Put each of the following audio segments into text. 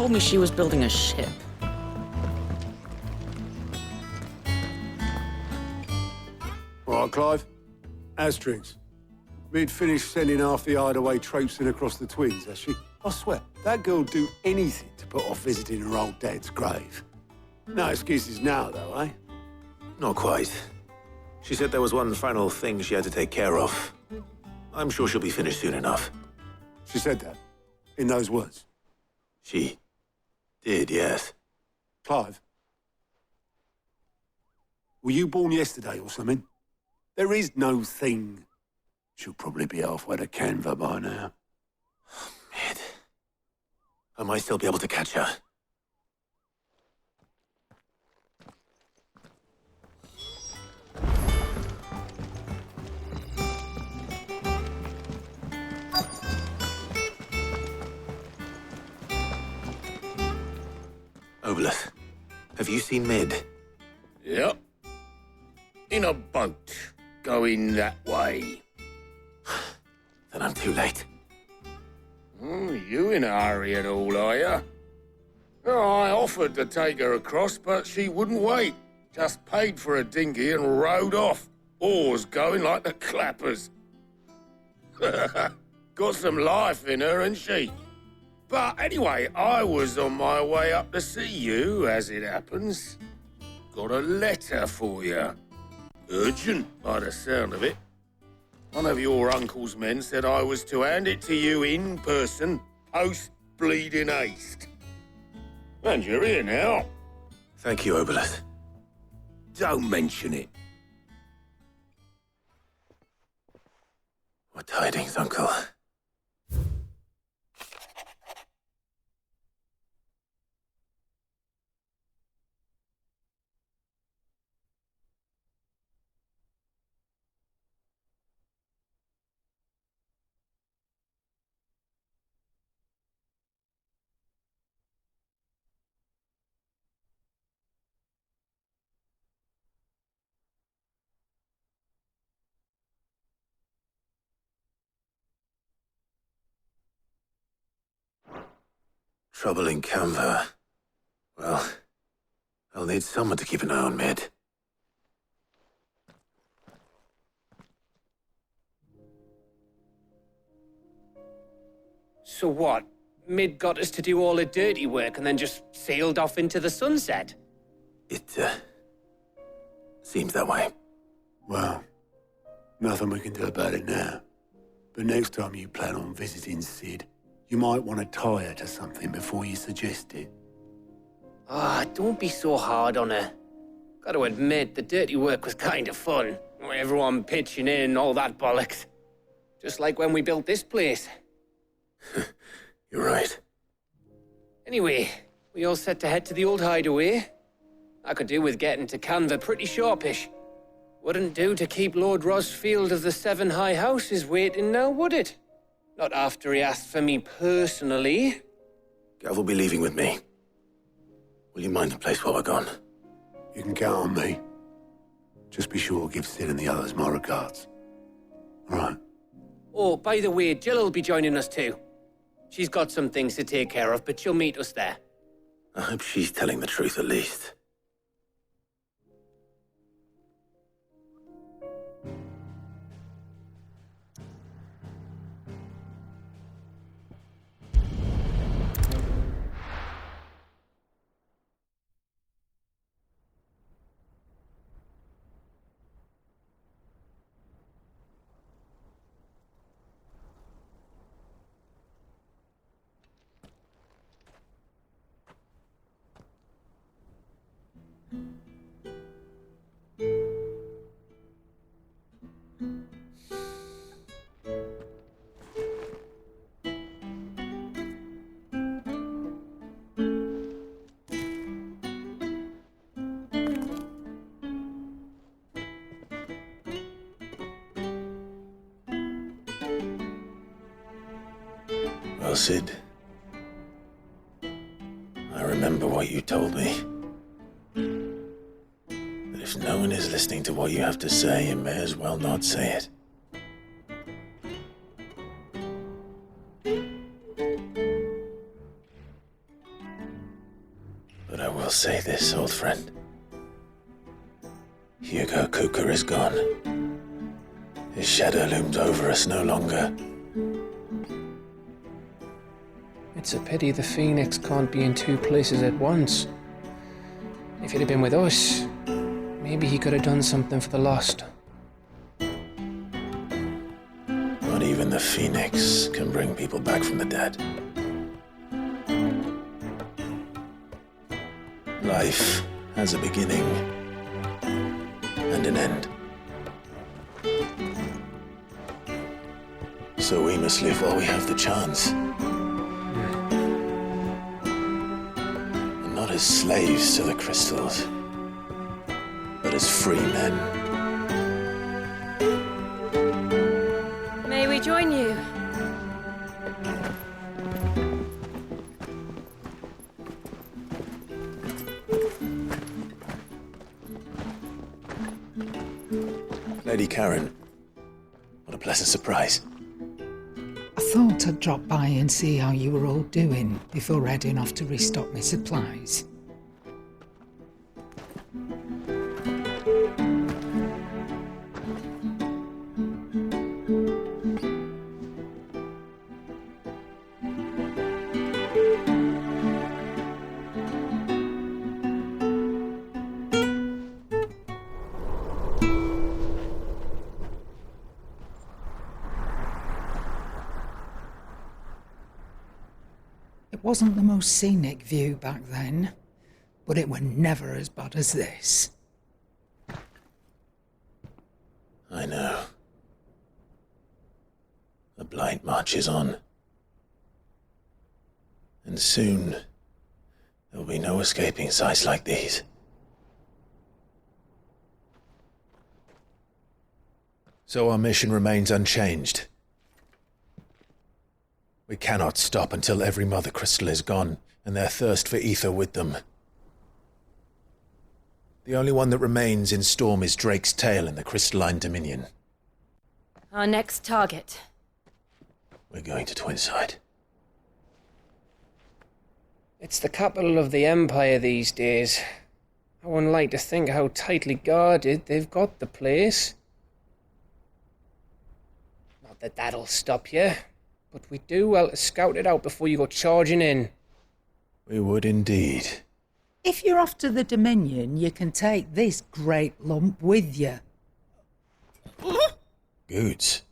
told me she was building a ship. All right, Clive. Asterix. Mid finished sending half the hideaway traipsing across the Twins, has she? I swear, that girl'd do anything to put off visiting her old dad's grave. No excuses now, though, eh? Not quite. She said there was one final thing she had to take care of. I'm sure she'll be finished soon enough. She said that? In those words? She did, yes. Clive? Were you born yesterday or something? There is no thing. She'll probably be halfway to Canva by now. Mid. I might still be able to catch her. Obolus, have you seen Mid? Yep. In a boat, going that way. Then I'm too late. Oh, you in a hurry at all, are you? Oh, I offered to take her across, but she wouldn't wait. Just paid for a dinghy and rowed off. Oars going like the clappers. Got some life in her, ain't she? But anyway, I was on my way up to see you, as it happens. Got a letter for you. Urgent, by the sound of it. One of your uncle's men said I was to hand it to you in person, post-bleeding haste. And you're here now. Thank you, Obolus. Don't mention it. What tidings, Uncle? Trouble in Canva. Well, I'll need someone to keep an eye on Mid. So what? Mid got us to do all the dirty work and then just sailed off into the sunset? It, seems that way. Well, nothing we can do about it now. But next time you plan on visiting Sid, you might want to tie her to something before you suggest it. Ah, don't be so hard on her. Gotta admit, the dirty work was kind of fun. Everyone pitching in, all that bollocks. Just like when we built this place. You're right. Anyway, we all set to head to the old hideaway. I could do with getting to Canva pretty sharpish. Wouldn't do to keep Lord Rosfield of the Seven High Houses waiting now, would it? Not after he asked for me personally. Gav will be leaving with me. Will you mind the place while we're gone? You can count on me. Just be sure to give Sid and the others my regards. All right. Oh, by the way, Jill will be joining us too. She's got some things to take care of, but she'll meet us there. I hope she's telling the truth at least. Well, Sid, I remember what you told me. That if no one is listening to what you have to say, you may as well not say it. this, old friend. Hugo Cooker is gone. His shadow looms over us no longer. It's a pity the Phoenix can't be in two places at once. If he'd have been with us, maybe he could have done something for the lost. Not even the Phoenix can bring people back from the dead. Life has a beginning and an end. So we must live while we have the chance. And not as slaves to the crystals, but as free men. May we join you? Lady Karen, what a pleasant surprise. I thought I'd drop by and see how you were all doing before heading off to restock my supplies. It wasn't the most scenic view back then, but it were never as bad as this. I know. The blight marches on. And soon, there'll be no escaping sights like these. So our mission remains unchanged. We cannot stop until every Mother Crystal is gone, and their thirst for ether with them. The only one that remains in Storm is Drake's tail in the Crystalline Dominion. Our next target. We're going to Twinside. It's the capital of the Empire these days. I wouldn't like to think how tightly guarded they've got the place. Not that that'll stop you, but we do well to scout it out before you go charging in. We would indeed. If you're off to the Dominion, you can take this great lump with you. Goods.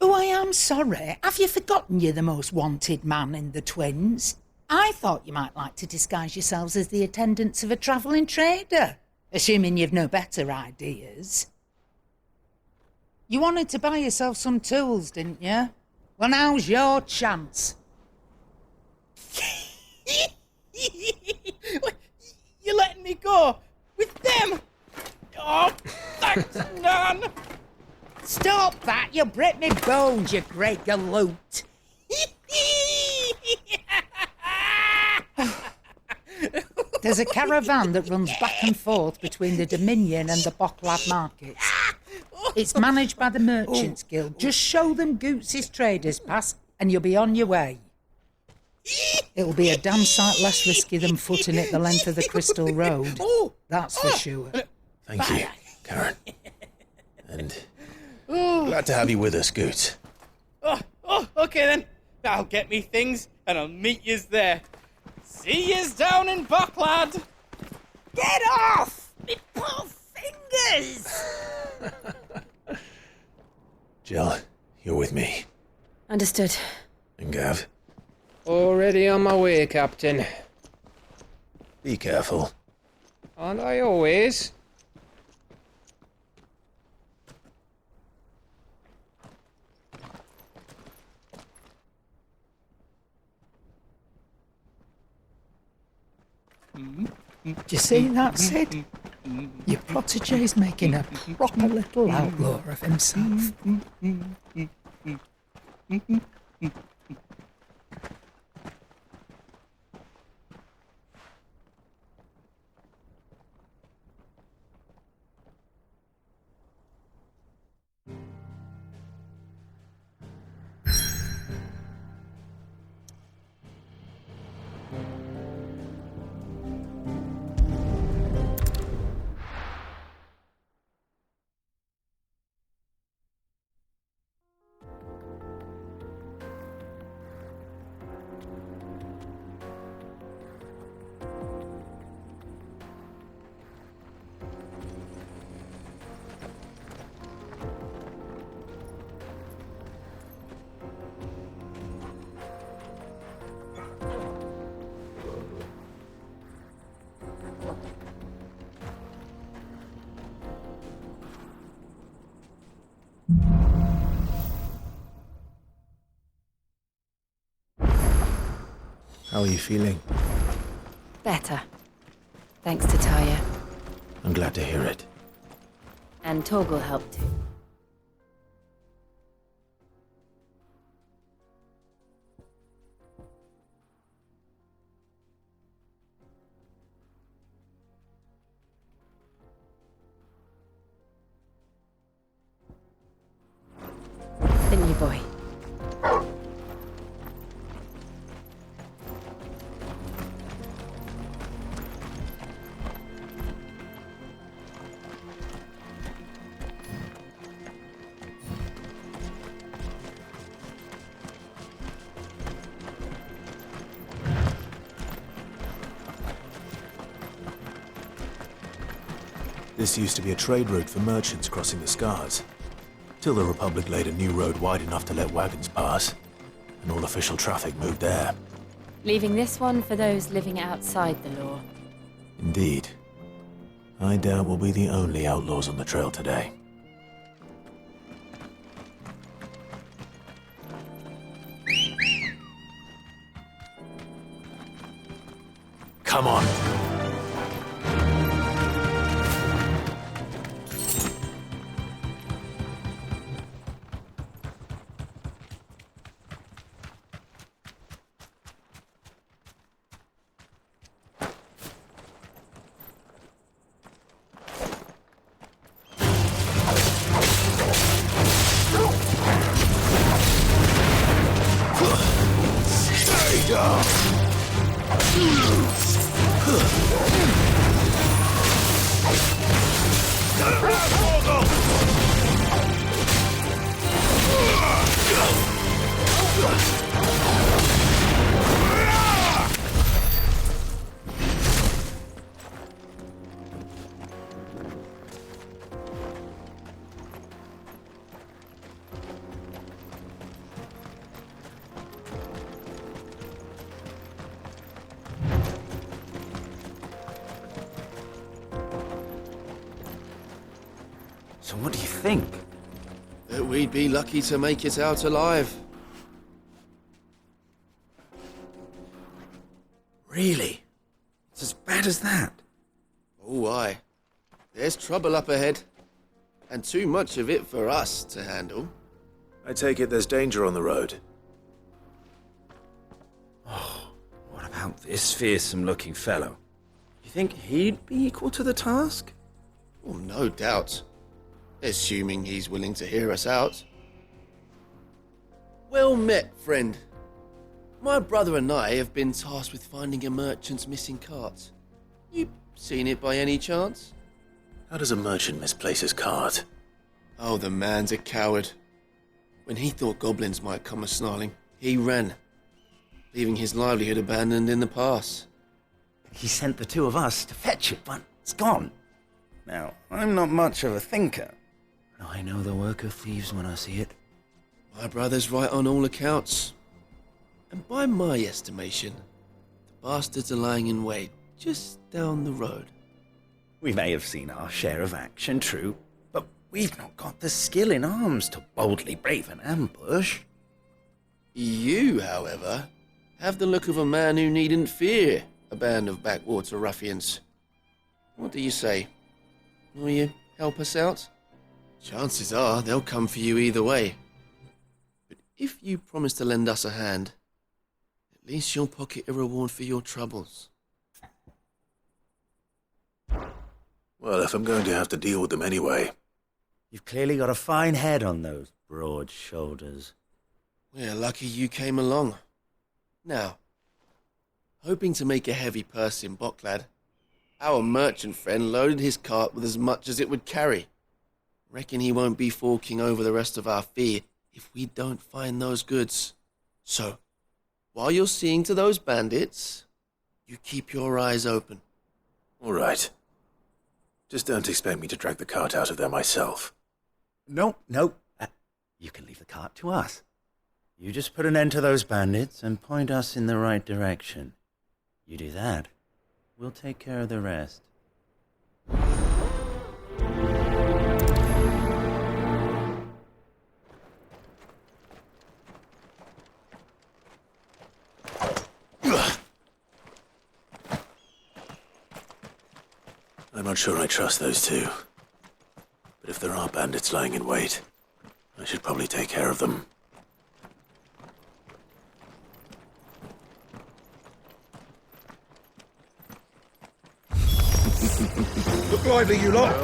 Oh, I am sorry. Have you forgotten you're the most wanted man in the Twins? I thought you might like to disguise yourselves as the attendants of a travelling trader, assuming you've no better ideas. You wanted to buy yourself some tools, didn't you? Well, now's your chance. You're letting me go with them? Oh, thanks, Nan. Stop that! You'll break me bones, you great galoot. There's a caravan that runs back and forth between the Dominion and the Bocklad markets. It's managed by the Merchants Guild. Just show them Goots' traders pass and you'll be on your way. It'll be a damn sight less risky than footing it the length of the Crystal Road. That's for sure. Thank you, Karen. And glad to have you with us, Goots. Okay then. I'll get me things and I'll meet yous there. See yous down in Bocklad. Get off! Me poor fingers! Jill, you're with me. Understood. And Gav, Already on my way, Captain. be careful. Aren't I always? Do you see that, Sid? Your protege's making a proper little outlaw of himself. How are you feeling? Better. Thanks to Taya. I'm glad to hear it. And Torgal helped too. Didn't you, boy? This used to be a trade route for merchants crossing the Scars. Till the Republic laid a new road wide enough to let wagons pass, and all official traffic moved there. Leaving this one for those living outside the law. Indeed. I doubt we'll be the only outlaws on the trail today. Come on! Stay down! So what do you think? That we'd be lucky to make it out alive. Really? It's as bad as that? Oh, aye. There's trouble up ahead. And too much of it for us to handle. I take it there's danger on the road. What about this fearsome-looking fellow? You think he'd be equal to the task? Oh, no doubt. Assuming he's willing to hear us out. Well met, friend. My brother and I have been tasked with finding a merchant's missing cart. You seen it by any chance? How does a merchant misplace his cart? Oh, the man's a coward. When he thought goblins might come a-snarling, he ran, leaving his livelihood abandoned in the pass. He sent the two of us to fetch it, but it's gone. Now, I'm not much of a thinker, but I know the work of thieves when I see it. My brother's right on all accounts. And by my estimation, the bastards are lying in wait just down the road. We may have seen our share of action, true, but we've not got the skill in arms to boldly brave an ambush. You, however, have the look of a man who needn't fear a band of backwater ruffians. What do you say? Will you help us out? Chances are they'll come for you either way. But if you promise to lend us a hand, at least you'll pocket a reward for your troubles. Well, if I'm going to have to deal with them anyway. You've clearly got a fine head on those broad shoulders. We're lucky you came along. Now, hoping to make a heavy purse in Boklad, our merchant friend loaded his cart with as much as it would carry. Reckon he won't be forking over the rest of our fee if we don't find those goods. So, while you're seeing to those bandits, you keep your eyes open. All right. Just don't expect me to drag the cart out of there myself. No. You can leave the cart to us. You just put an end to those bandits and point us in the right direction. You do that, we'll take care of the rest. I'm not sure I trust those two. But if there are bandits lying in wait, I should probably take care of them. Look lively, you lot.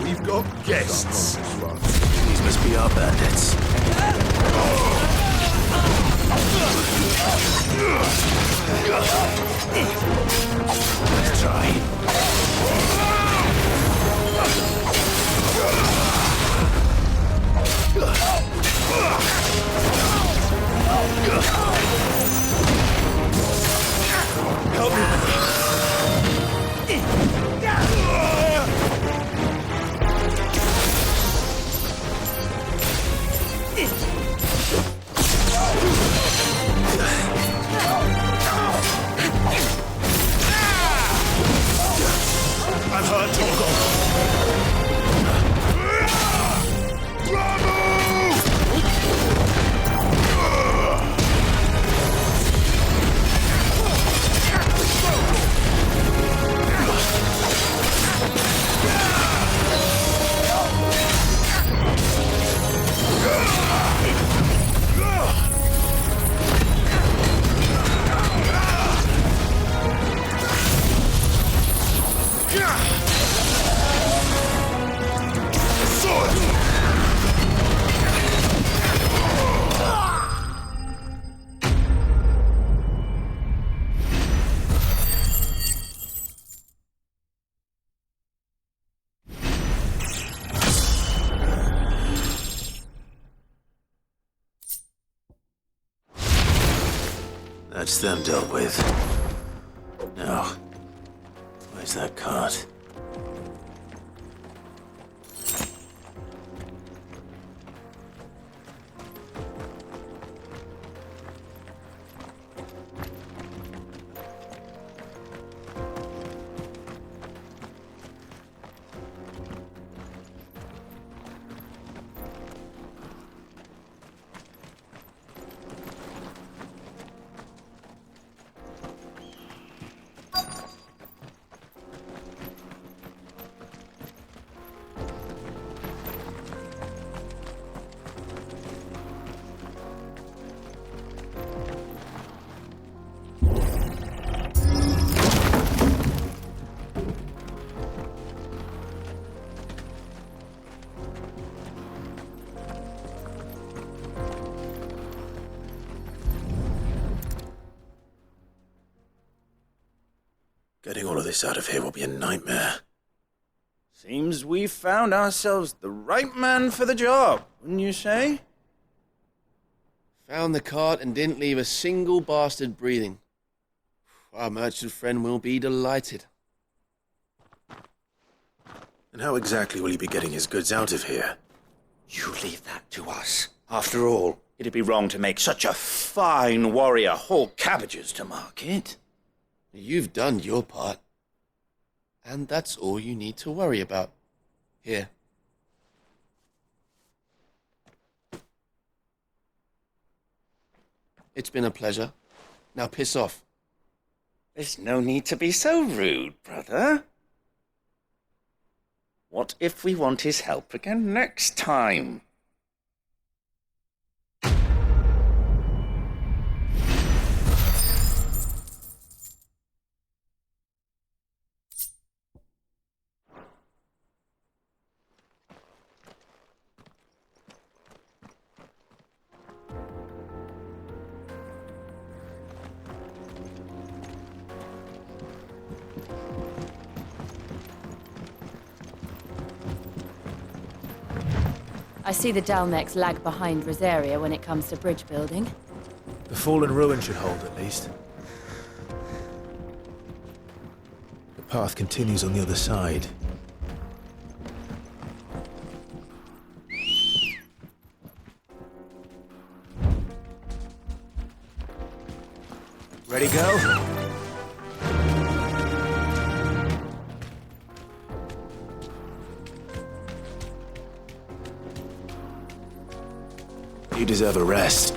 We've got guests. These must be our bandits. Let's try. Help me. I'm hurt, Torgo. That's them dealt with. Now, where's that cart? Getting all of this out of here will be a nightmare. Seems we've found ourselves the right man for the job, wouldn't you say? Found the cart and didn't leave a single bastard breathing. Our merchant friend will be delighted. And how exactly will he be getting his goods out of here? You leave that to us. After all, it'd be wrong to make such a fine warrior haul cabbages to market. You've done your part. And that's all you need to worry about. Here. It's been a pleasure. Now piss off. There's no need to be so rude, brother. What if we want his help again next time? I see the Dalnecs lag behind Rosaria when it comes to bridge building. The fallen ruin should hold, at least. The path continues on the other side. Ready, go? You deserve a rest.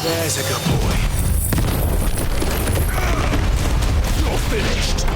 There's a good boy. You're finished.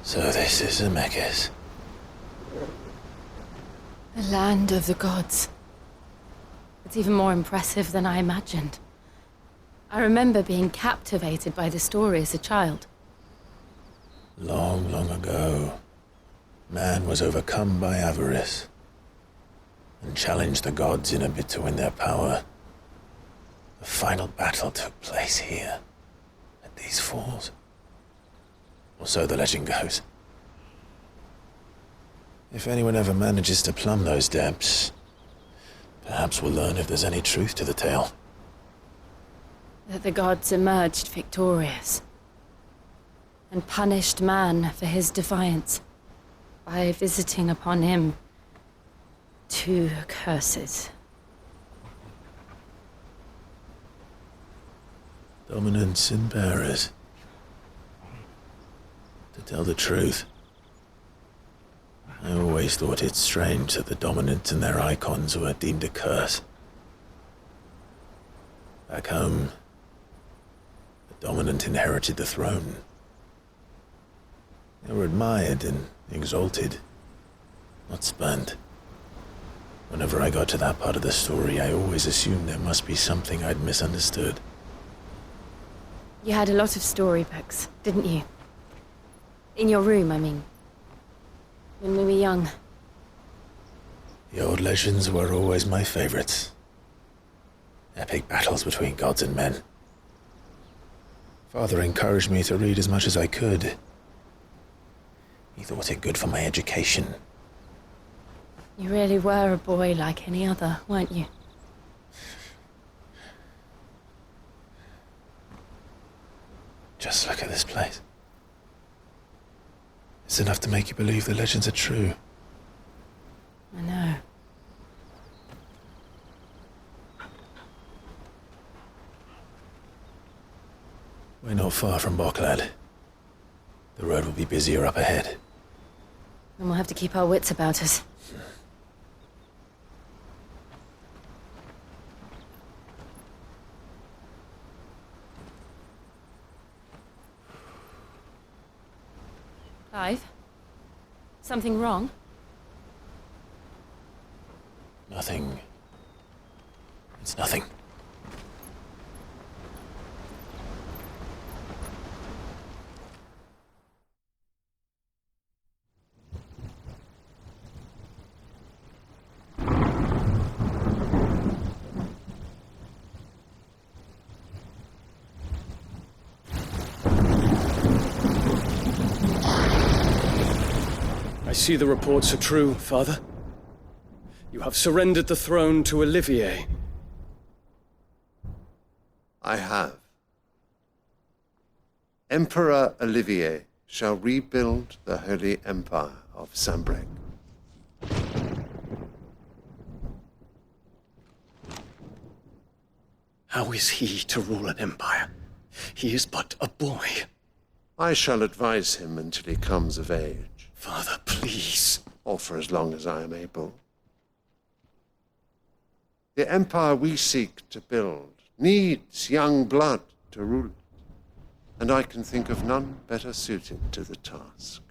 So this is Zemeckis. The land of the gods. It's even more impressive than I imagined. I remember being captivated by the story as a child. Long, long ago, man was overcome by avarice and challenged the gods in a bid to win their power. The final battle took place here, at these falls. Or so the legend goes. If anyone ever manages to plumb those depths, perhaps we'll learn if there's any truth to the tale. That the gods emerged victorious and punished man for his defiance by visiting upon him 2 curses. Dominance and bearers. To tell the truth, I always thought it strange that the dominant and their icons were deemed a curse. Back home, the dominant inherited the throne. They were admired and exalted, not spurned. Whenever I got to that part of the story, I always assumed there must be something I'd misunderstood. You had a lot of storybooks, didn't you? In your room, I mean. When we were young. The old legends were always my favorites. Epic battles between gods and men. Father encouraged me to read as much as I could. He thought it good for my education. You really were a boy like any other, weren't you? Just look at this place. It's enough to make you believe the legends are true. I know. We're not far from Boklad. The road will be busier up ahead. And we'll have to keep our wits about us. Clive? Something wrong? Nothing. It's nothing. see the reports are true, Father. You have surrendered the throne to Olivier. I have. Emperor Olivier shall rebuild the Holy Empire of Sambrec. How is he to rule an empire? He is but a boy. I shall advise him until he comes of age. Father, please. Or for as long as I am able. The empire we seek to build needs young blood to rule it, and I can think of none better suited to the task.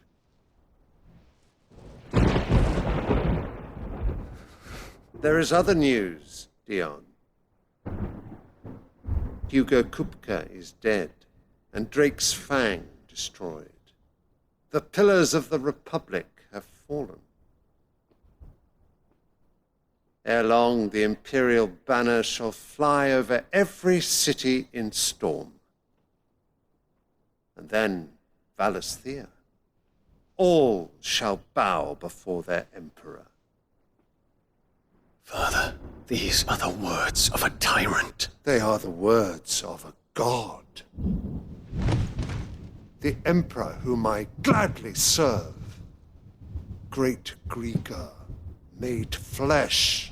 There is other news, Dion. Hugo Kupka is dead, and Drake's Fang destroyed. The pillars of the Republic have fallen. Ere long, the Imperial banner shall fly over every city in Storm. And then Valisthea. All shall bow before their Emperor. Father, these are the words of a tyrant. They are the words of a god. The Emperor whom I gladly serve. Great Greeker, made flesh.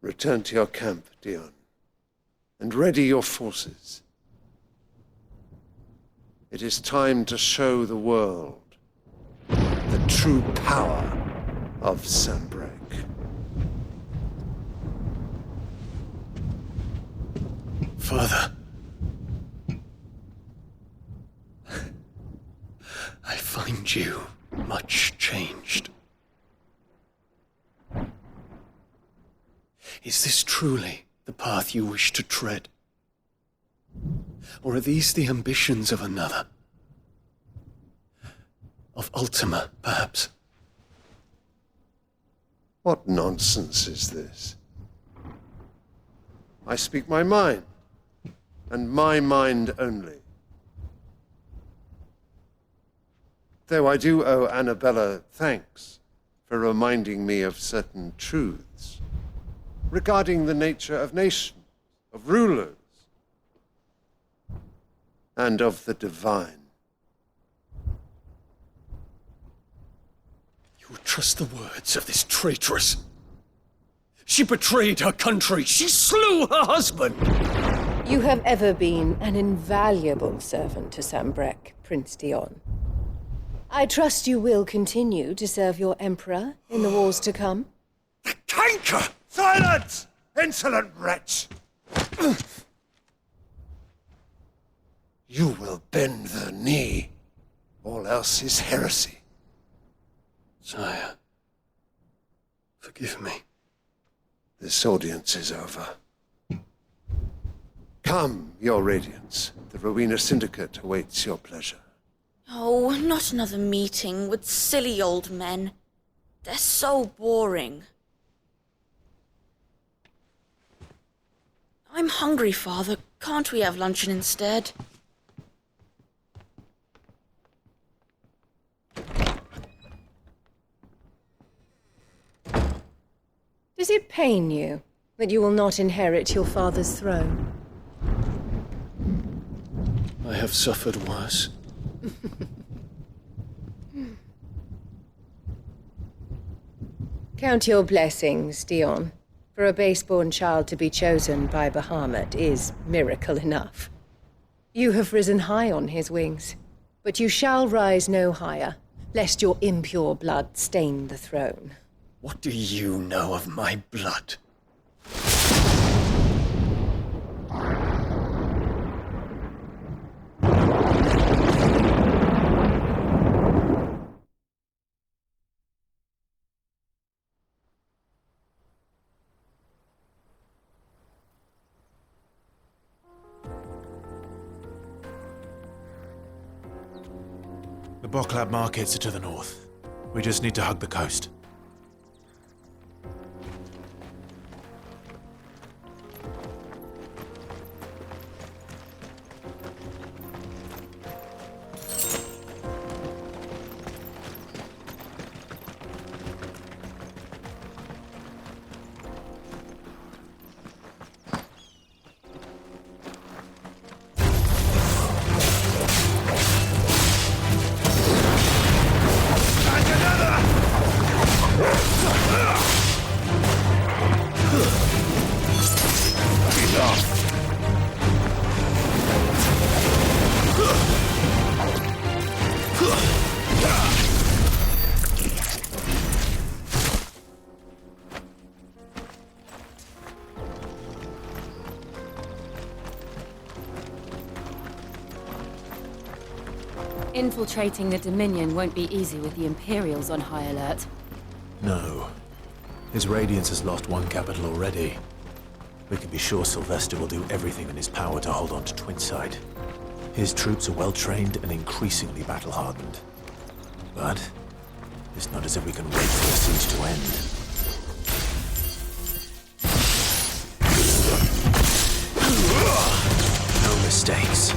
Return to your camp, Dion, and ready your forces. It is time to show the world the true power of Sambrec. Father. I find you much changed. Is this truly the path you wish to tread? Or are these the ambitions of another? Of Ultima, perhaps? What nonsense is this? I speak my mind, and my mind only. Though I do owe Annabella thanks for reminding me of certain truths regarding the nature of nations, of rulers, and of the divine. You would trust the words of this traitress? She betrayed her country. She slew her husband. You have ever been an invaluable servant to Sambrec, Prince Dion. I trust you will continue to serve your Emperor in the wars to come. The canker! Silence! Insolent wretch! You will bend the knee. All else is heresy. Sire, forgive me. This audience is over. Come, your radiance. The Rowena Syndicate awaits your pleasure. Oh, not another meeting with silly old men. They're so boring. I'm hungry, Father. Can't we have luncheon instead? Does it pain you that you will not inherit your father's throne? I have suffered worse. Count your blessings, Dion. For a base-born child to be chosen by Bahamut is miracle enough. You have risen high on his wings, but you shall rise no higher, lest your impure blood stain the throne. What do you know of my blood? Bocklab markets are to the north. We just need to hug the coast. Infiltrating the Dominion won't be easy with the Imperials on high alert. No. His Radiance has lost one capital already. We can be sure Sylvester will do everything in his power to hold on to Twinside. His troops are well-trained and increasingly battle-hardened. But it's not as if we can wait for the siege to end. No mistakes.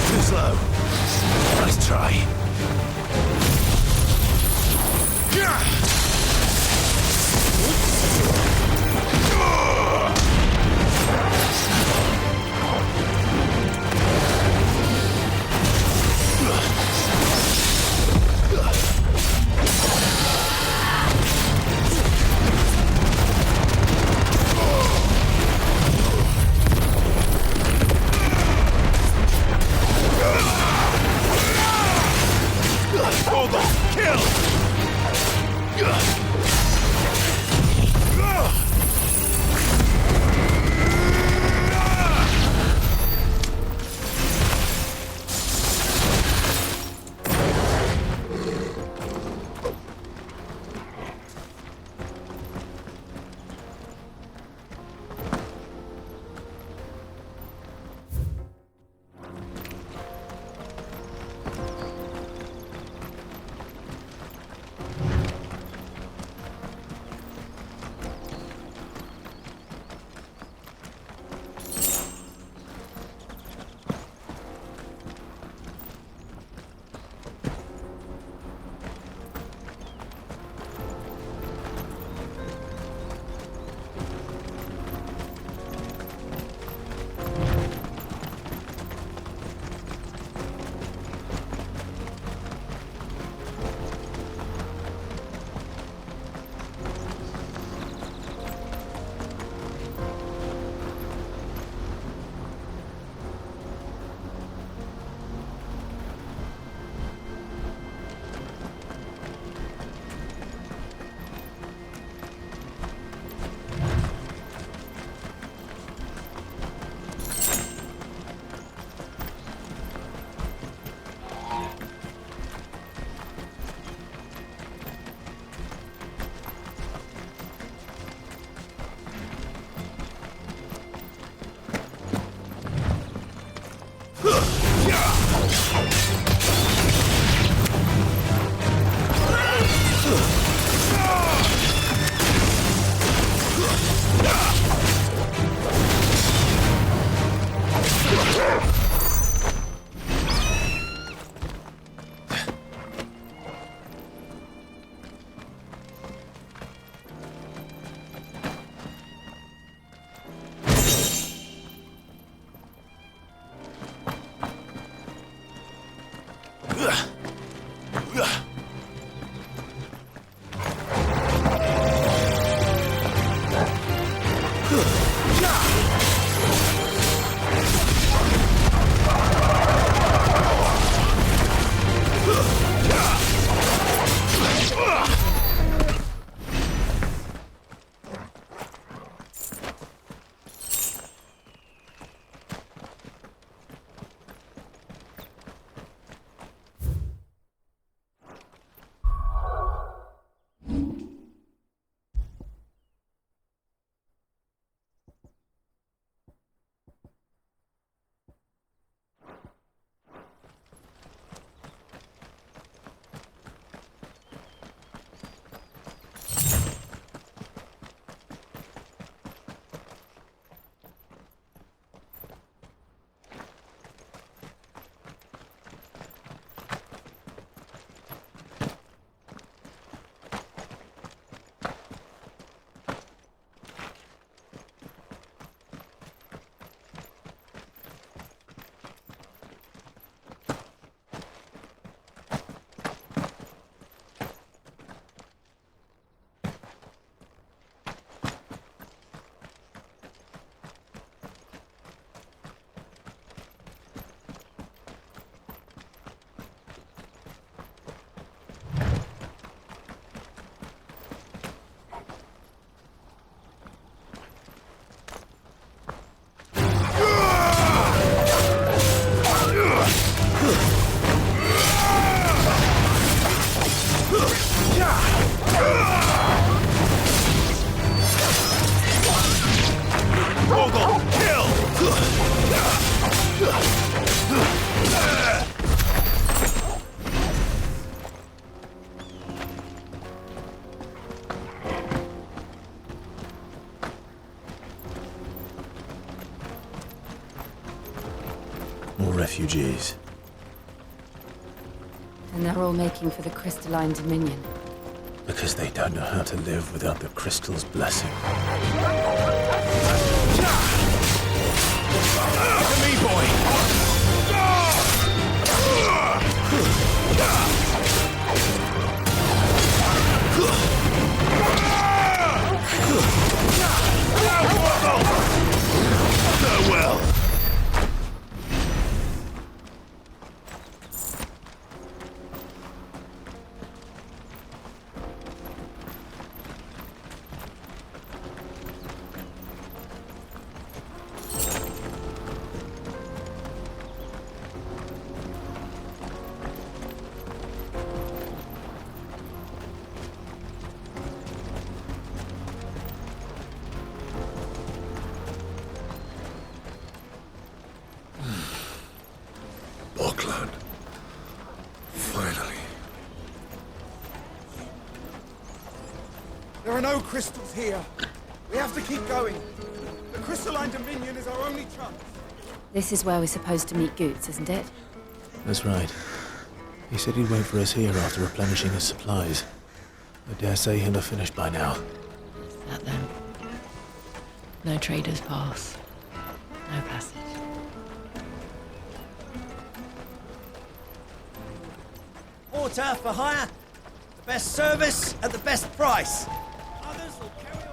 Too slow. Nice try. Morgul, kill! More refugees. And they're all making for the crystalline dominion. Because they don't know how to live without the crystal's blessing. To me, boy! Farewell! Auckland. Finally. There are no crystals here. We have to keep going. The crystalline dominion is our only chance. This is where we're supposed to meet Goots, isn't it? That's right. He said he'd wait for us here after replenishing his supplies. I dare say he'll have finished by now. That then. No traders pass. No passage. Water for hire. The best service at the best price. Others will carry on.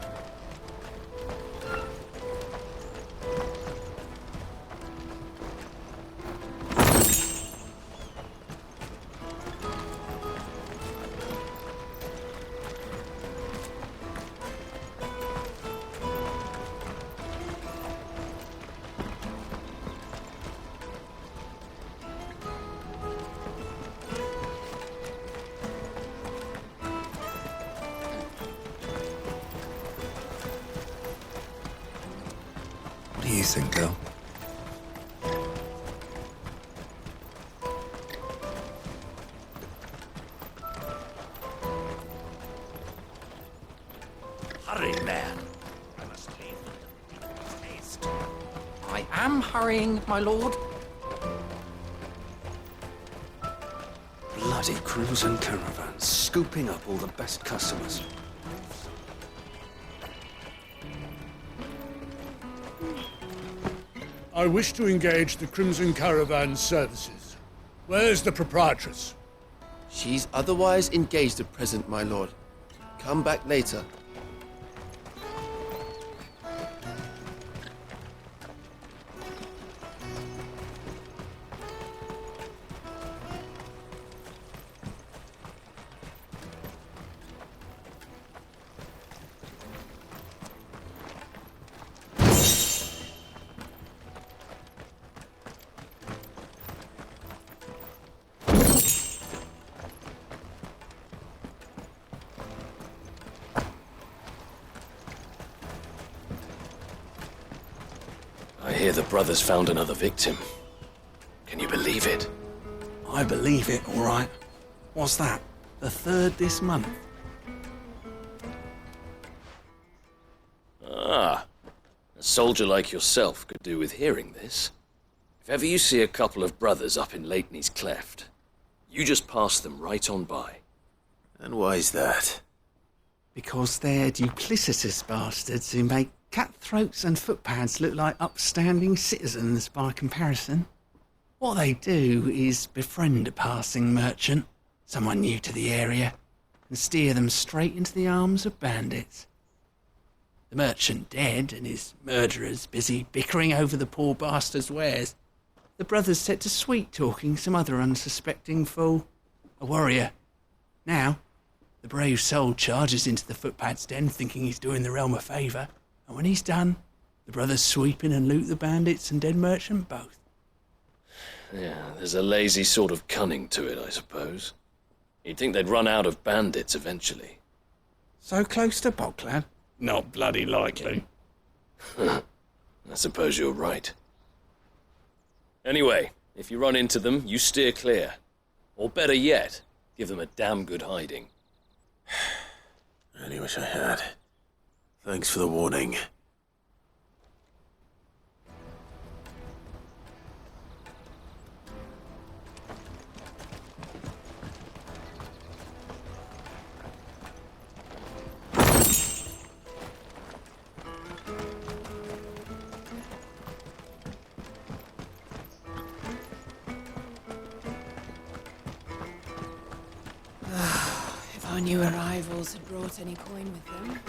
What do you think, girl? Hurry, man. I must leave in haste. I am hurrying, my lord. Bloody crews and caravans, scooping up all the best customers. I wish to engage the Crimson Caravan services. Where's the proprietress? She's otherwise engaged at present, my lord. Come back later. I hear the brothers found another victim. Can you believe it? I believe it, all right. What's that? The third this month? Ah, a soldier like yourself could do with hearing this. If ever you see a couple of brothers up in Leitney's Cleft, you just pass them right on by. And why's that? Because they're duplicitous bastards who make cutthroats and footpads look like upstanding citizens by comparison. What they do is befriend a passing merchant, someone new to the area, and steer them straight into the arms of bandits. The merchant dead and his murderers busy bickering over the poor bastard's wares. The brothers set to sweet-talking some other unsuspecting fool, a warrior. Now, the brave soul charges into the footpad's den thinking he's doing the realm a favour, and when he's done, the brothers sweep in and loot the bandits and dead merchant both. Yeah, there's a lazy sort of cunning to it, I suppose. You'd think they'd run out of bandits eventually. So close to Boglad? Not bloody likely. I suppose you're right. Anyway, if you run into them, you steer clear. Or better yet, give them a damn good hiding. I only wish I had. Thanks for the warning. If our new arrivals had brought any coin with them.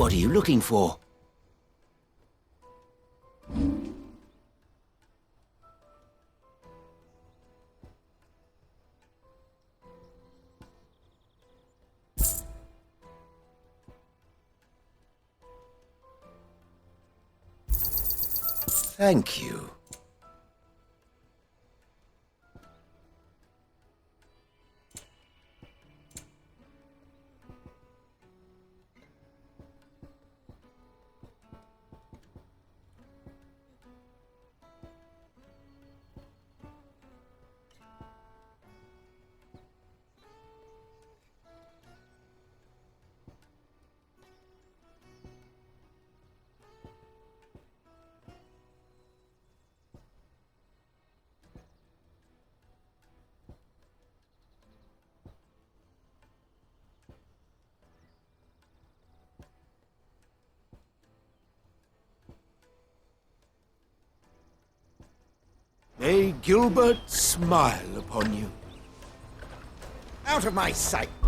What are you looking for? Thank you. May Gilbert smile upon you. Out of my sight!